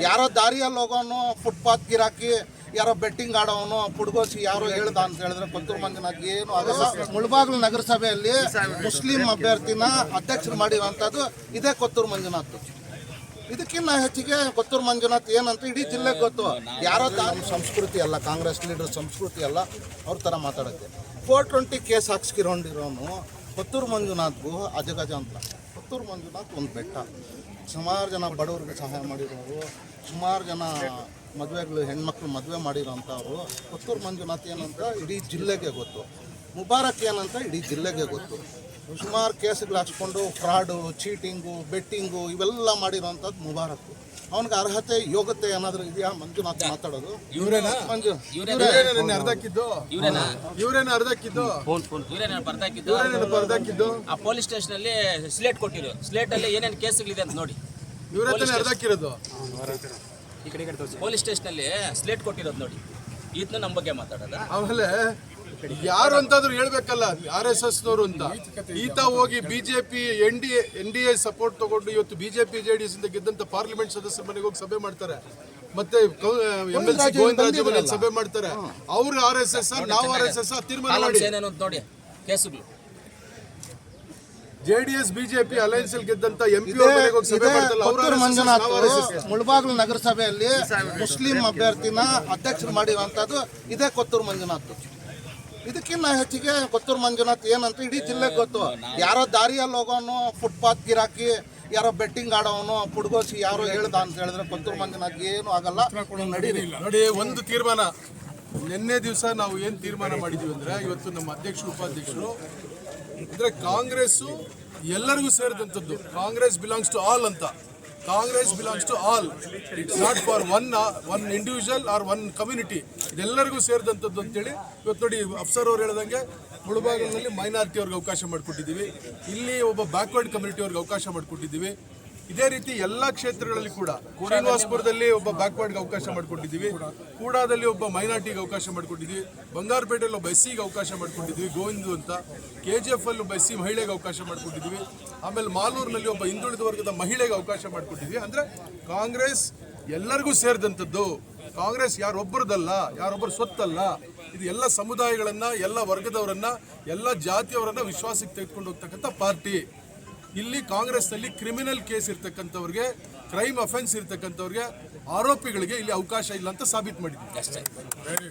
ಯಾರೋ ದಾರಿಯಲ್ಲಿ ಹೋಗೋನು ಫುಟ್ಪಾತ್ ಗಿರಾಕಿ ಯಾರೋ ಬೆಟ್ಟಿಂಗ್ ಆಡೋನು ಪುಡ್ಗೋಸಿ ಯಾರೋ ಹೇಳ್ದ ಅಂತ ಹೇಳಿದ್ರೆ ಕೊತ್ತೂರು ಮಂಜುನಾಥ್ ಏನು ಆಗಲ್ಲ. ಮುಳಬಾಗಿಲು ನಗರಸಭೆಯಲ್ಲಿ ಮುಸ್ಲಿಂ ಅಭ್ಯರ್ಥಿನ ಅಧ್ಯಕ್ಷರು ಮಾಡಿರುವಂಥದ್ದು ಇದೇ ಕೊತ್ತೂರು ಮಂಜುನಾಥ್. ಇದಕ್ಕಿಂತ ಹೆಚ್ಚಿಗೆ ಕೊತ್ತೂರು ಮಂಜುನಾಥ್ ಏನಂತ ಇಡೀ ಜಿಲ್ಲೆಗೆ ಗೊತ್ತು. ಯಾರೋ ಸಂಸ್ಕೃತಿ ಅಲ್ಲ, ಕಾಂಗ್ರೆಸ್ ಲೀಡರ್ ಸಂಸ್ಕೃತಿ ಅಲ್ಲ ಅವ್ರ ಥರ ಮಾತಾಡೋಕ್ಕೆ. 420 ಕೇಸ್ ಹಾಕ್ಸ್ಕೊಂಡಿರೋನು ಕೊತ್ತೂರು ಮಂಜುನಾಥ್ಗೂ ಅಜಗಜ ಅಂತ. ಕೊತ್ತೂರು ಮಂಜುನಾಥ್ ಒಂದು ಬೆಟ್ಟ. ಸುಮಾರು ಜನ ಬಡವರಿಗೆ ಸಹಾಯ ಮಾಡಿರೋರು, ಸುಮಾರು ಜನ ಮದುವೆಗಳು ಹೆಣ್ಮಕ್ಳು ಮದುವೆ ಮಾಡಿರೋಂಥವ್ರು. ಕೊತ್ತೂರು ಮಂಜುನಾಥ್ ಏನಂತ ಇಡೀ ಜಿಲ್ಲೆಗೆ ಗೊತ್ತು. ಮುಬಾರಕ್ ಏನಂತ ಇಡೀ ಜಿಲ್ಲೆಗೆ ಗೊತ್ತು. ಸುಮಾರು ಕೇಸ್ಗಳು ಹಾಕ್ಸ್ಕೊಂಡು ಫ್ರಾಡು, ಚೀಟಿಂಗು, ಬೆಟ್ಟಿಂಗು ಇವೆಲ್ಲ ಮಾಡಿರೋಂಥದ್ದು ಮುಬಾರಕ್. ಅವನಿಗೆ ಅರ್ಹತೆ ಯೋಗ್ಯತೆ ಏನಾದರೂ ಇದೆಯಾ ಮಂಜುನಾಥ್ ಮಾತಾಡೋದು? ಬರ್ದಾಕಿದ್ದು ಆ ಪೊಲೀಸ್ ಸ್ಟೇಷನ್ ಅಲ್ಲಿ ಸ್ಲೇಟ್ ಕೊಟ್ಟಿರೋ ಸ್ಲೇಟ್ ಅಲ್ಲಿ ಏನೇನು ಕೇಸ್ಗಳಿದೆ ಅಂತ ನೋಡಿ. ಪೊಲೀಸ್ ಸ್ಟೇಷನ್ ಅಲ್ಲಿ ಸ್ಲೇಟ್ ಕೊಟ್ಟಿರೋದು ನೋಡಿ. ಇದನ್ನ ನಮ್ಮ ಬಗ್ಗೆ ಮಾತಾಡೋದ? ಆಮೇಲೆ ಯಾರು ಅಂತಾದ್ರೂ ಹೇಳ್ಬೇಕಲ್ಲ RSS ನವರು ಅಂತ. ಈತ ಹೋಗಿ ಬಿಜೆಪಿ NDA ಸಪೋರ್ಟ್ ತಗೊಂಡು ಇವತ್ತು ಬಿಜೆಪಿ JDS ಇಂದ ಗೆದ್ದಂತ ಪಾರ್ಲಿಮೆಂಟ್ ಸದಸ್ಯರ ಮನೆಗೆ ಹೋಗಿ ಸಭೆ ಮಾಡ್ತಾರೆ. ಮತ್ತೆ MLC ಗೋವಿಂದರಾಜು ಮನೆಗೆ ಸಭೆ ಮಾಡ್ತಾರೆ. ಅವ್ರು RSS ನಾವು RSS ತೀರ್ಮಾನ ಮಾಡಿ ನೋಡಿ. ಕೇಸುಗಳು JDS BJP ಅಲಯನ್ಸ್ ಅಲ್ಲಿ ಗೆದ್ದಂತ MP ಮನೆಗೆ ಹೋಗಿ ಸಭೆ ಮಾಡ್ತಾರೆ. ಕೊತ್ತೂರು ಮಂಜುನಾಥ್ ಮುಳಬಾಗಿಲು ನಗರಸಭೆಯಲ್ಲಿ ಮುಸ್ಲಿಂ ಅಭ್ಯರ್ಥಿನ ಅಧ್ಯಕ್ಷರು ಮಾಡಿರುವಂಥದ್ದು ಇದೇ ಕೊತ್ತೂರು ಮಂಜುನಾಥ್. ಇದಕ್ಕಿಂತ ಹೆಚ್ಚಿಗೆ ಕೊತ್ತೂರು ಮಂಜುನಾಥ್ ಏನಂತ ಇಡೀ ಜಿಲ್ಲೆಗೆ ಗೊತ್ತು. ಯಾರೋ ದಾರಿಯಲ್ಲಿ ಹೋಗೋನು ಫುಟ್ಪಾತ್ ಗಿರಾಕಿ ಯಾರೋ ಬೆಟ್ಟಿಂಗ್ ಆಡೋನು ಪುಡ್ಗೋಸಿ ಯಾರೋ ಹೇಳ್ದ ಅಂತ ಹೇಳಿದ್ರೆ ಕೊತ್ತೂರು ಮಂಜುನಾಥ್ ಏನು ಆಗಲ್ಲ. ನೋಡಿ, ಒಂದು ತೀರ್ಮಾನ ನಿನ್ನೆ ದಿವಸ ನಾವು ಏನು ತೀರ್ಮಾನ ಮಾಡಿದ್ವಿ ಅಂದ್ರೆ, ಇವತ್ತು ನಮ್ಮ ಅಧ್ಯಕ್ಷರು ಉಪಾಧ್ಯಕ್ಷರು ಅಂದ್ರೆ ಕಾಂಗ್ರೆಸ್ ಎಲ್ಲರಿಗೂ ಸೇರಿದಂಥದ್ದು. ಕಾಂಗ್ರೆಸ್ ಬಿಲಾಂಗ್ಸ್ ಟು ಆಲ್ ಅಂತ. Congress belongs to all, it's not for one individual or one community. ಇದೆಲ್ಲರಿಗೂ ಸೇರಿದಂಥದ್ದು ಅಂತೇಳಿ ಇವತ್ತು ನೋಡಿ ಅಫ್ಸರ್ ಅವ್ರು ಹೇಳ್ದಂಗೆ ಮುಳಬಾಗಿಲಿನಲ್ಲಿ ಮೈನಾರಿಟಿ ಅವ್ರಿಗೆ ಅವಕಾಶ ಮಾಡಿಕೊಟ್ಟಿದ್ದೀವಿ. ಇಲ್ಲಿ ಒಬ್ಬ ಬ್ಯಾಕ್ವರ್ಡ್ ಕಮ್ಯುನಿಟಿ ಅವ್ರಿಗೆ ಅವಕಾಶ ಮಾಡಿಕೊಟ್ಟಿದ್ದೀವಿ. ಇದೇ ರೀತಿ ಎಲ್ಲ ಕ್ಷೇತ್ರಗಳಲ್ಲಿ ಕೂಡ ಶ್ರೀನಿವಾಸಪುರದಲ್ಲಿ ಒಬ್ಬ ಬ್ಯಾಕ್ವರ್ಡ್ಗೆ ಅವಕಾಶ ಮಾಡಿಕೊಟ್ಟಿದ್ದೀವಿ. ಕೂಡಾದಲ್ಲಿ ಒಬ್ಬ ಮೈನಾರಿಟಿಗೆ ಅವಕಾಶ ಮಾಡಿಕೊಟ್ಟಿದ್ದೀವಿ. ಬಂಗಾರಪೇಟೆಯಲ್ಲಿ ಒಬ್ಬ SCಗೆ ಅವಕಾಶ ಮಾಡಿಕೊಟ್ಟಿದ್ದೀವಿ, ಗೋವಿಂದು ಅಂತ. KGF ಅಲ್ಲಿ ಒಬ್ಬ SC ಮಹಿಳೆಗೆ ಅವಕಾಶ ಮಾಡಿಕೊಟ್ಟಿದ್ದೀವಿ. ಆಮೇಲೆ ಮಾಲೂರಿನಲ್ಲಿ ಒಬ್ಬ ಹಿಂದುಳಿದ ವರ್ಗದ ಮಹಿಳೆಗೆ ಅವಕಾಶ ಮಾಡಿಕೊಟ್ಟಿದ್ದೀವಿ. ಅಂದರೆ ಕಾಂಗ್ರೆಸ್ ಎಲ್ಲರಿಗೂ ಸೇರಿದಂಥದ್ದು. ಕಾಂಗ್ರೆಸ್ ಯಾರೊಬ್ಬರದಲ್ಲ, ಯಾರೊಬ್ಬರು ಸ್ವತ್ತಲ್ಲ. ಇದು ಎಲ್ಲ ಸಮುದಾಯಗಳನ್ನು, ಎಲ್ಲ ವರ್ಗದವರನ್ನ, ಎಲ್ಲ ಜಾತಿಯವರನ್ನ ವಿಶ್ವಾಸಕ್ಕೆ ತೆಗೆದುಕೊಂಡು ಹೋಗ್ತಕ್ಕಂಥ ಪಾರ್ಟಿ. ಇಲ್ಲಿ ಕಾಂಗ್ರೆಸ್ನಲ್ಲಿ ಕ್ರಿಮಿನಲ್ ಕೇಸ್ ಇರ್ತಕ್ಕಂಥವ್ರಿಗೆ, ಕ್ರೈಮ್ ಅಫೆನ್ಸ್ ಇರ್ತಕ್ಕಂಥವ್ರಿಗೆ, ಆರೋಪಿಗಳಿಗೆ ಇಲ್ಲಿ ಅವಕಾಶ ಇಲ್ಲ ಅಂತ ಸಾಬೀತು ಮಾಡಿದ್ದೀವಿ.